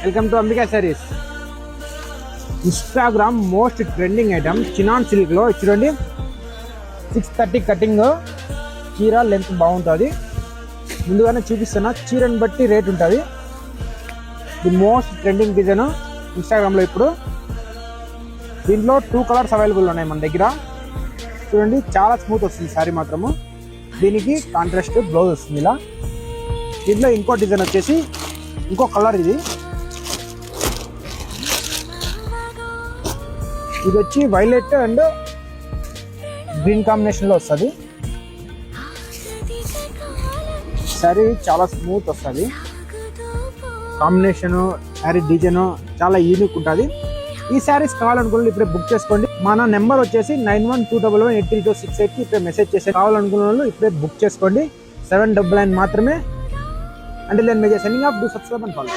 Welcome to Ambika sarees. Instagram most trending item chinon సిల్క్లో చూడండి. 630 cutting, చీర లెంత్ బాగుంటుంది. ముందుగానే చూపిస్తున్నా, చీరని బట్టి రేట్ ఉంటుంది. ది మోస్ట్ ట్రెండింగ్ డిజైన్ ఇన్స్టాగ్రామ్లో ఇప్పుడు. దీంట్లో 2 కలర్స్ అవైలబుల్ ఉన్నాయి మన దగ్గర. చూడండి, చాలా స్మూత్ వస్తుంది శారీ మాత్రము. దీనికి కాంట్రాస్ట్ బ్లౌజ్ వస్తుంది ఇలా. దీంట్లో ఇంకో డిజైన్ వచ్చేసి ఇంకో కలర్, ఇది వచ్చి వైలెట్ అండ్ గ్రీన్ కాంబినేషన్లో వస్తుంది. శారీ చాలా స్మూత్ వస్తుంది. కాంబినేషను, శారీ డిజైన్ చాలా యూనిక్ ఉంటుంది. ఈ శారీస్ కావాలనుకున్న ఇప్పుడే బుక్ చేసుకోండి. మన నెంబర్ వచ్చేసి 9121183268 ఇప్పుడే మెసేజ్ చేసి కావాలనుకున్న వాళ్ళు ఇప్పుడే బుక్ చేసుకోండి. 799 మాత్రమే. Until then, major signing off. Do subscribe and follow.